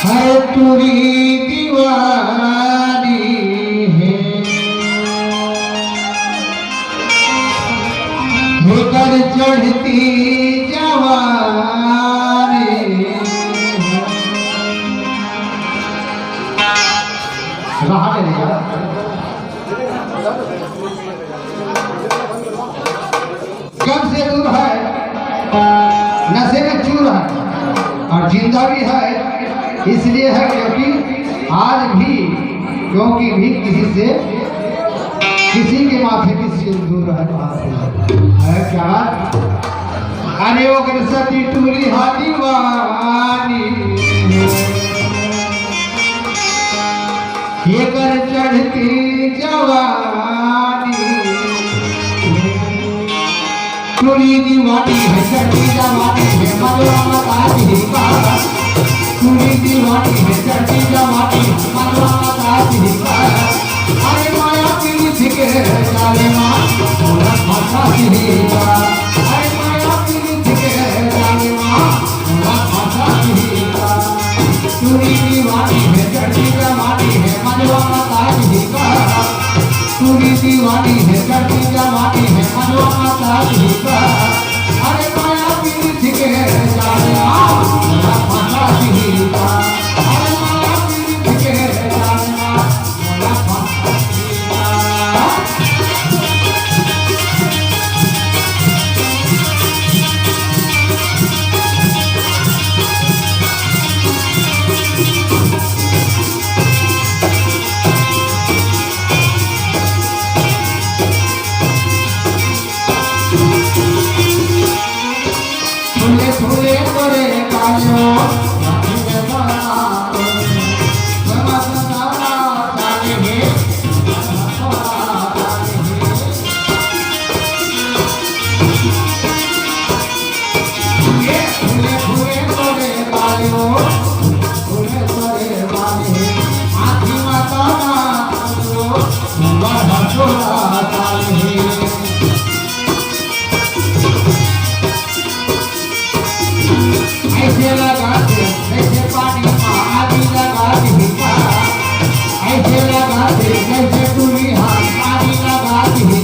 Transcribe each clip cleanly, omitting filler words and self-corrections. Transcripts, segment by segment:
है तुरी दीवानी है होकर चढ़ती जवानी रहा नहीं कब से दूर है नशे में चूर है और जिंदा भी है इसलिए है क्योंकि आज भी किसी के माथे की सिंदूर है क्या अरे वो सरस्वती टूरी हाथी वानी ये कर चढ़ती जवानी टूरी दीवानी है चढ़ती जवानी है मधुरा ताजी का टूरी दीवानी है चढ़ती जवानी मधुरा ताजी का अरे माया पीठ के जाले माँ मोरा भाषा का अरे माया पीठ के जाले माँ मोरा भाषा का टूरी दीवानी है चढ़ती जवानी है मधुरा ताजी का टूरी दीवानी है चढ़ती जवानी है मधुरा ताजी का अरे माया पीठ के जाले माँ मोरा भाषा का अरे माया पीठ के जाले माँ मोरा भाषा फूले फूले करे कालो ये फूले फूले करे कालो फूले करे वाले आखी माता कालो बड़ा छोड़ा काले ऐसे लगाते जैसे पानी आदि लगाते ऐसे लगाते जैसे टूरी हाथ पानी लगाते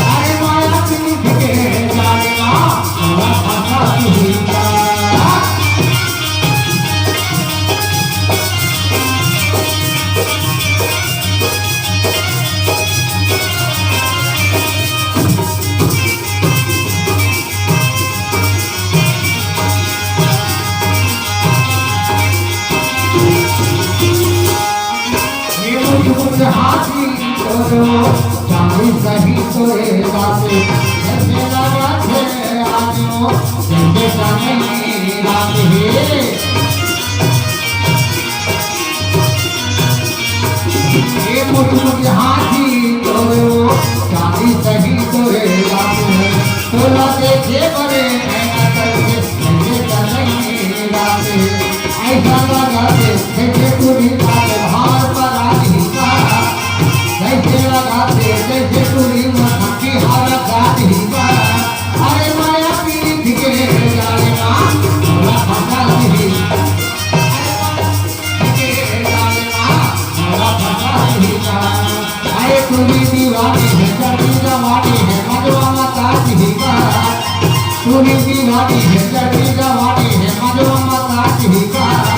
अरे माया पीठ के जाने हाथी चांदी सही सोए जाते जैसे लगा थे आदियों जैसे चांदी रात ये मुझ हाथी चांदी सही सोए जाते तोला देखे बड़े करके जैसे चांदी रात ऐसा लगा थे जैसे पूरी बात भार पर आदि का जैसे लगाते जैसे टूरी माता की हालत जाती का अरे माया पीठ के जाले माँ मोरा भाषा अरे का अरे टूरी दीवानी है चढ़ती जवानी है मधुरा माता जी का टूरी दीवानी है चढ़ती जवानी है मधुरा माता जी का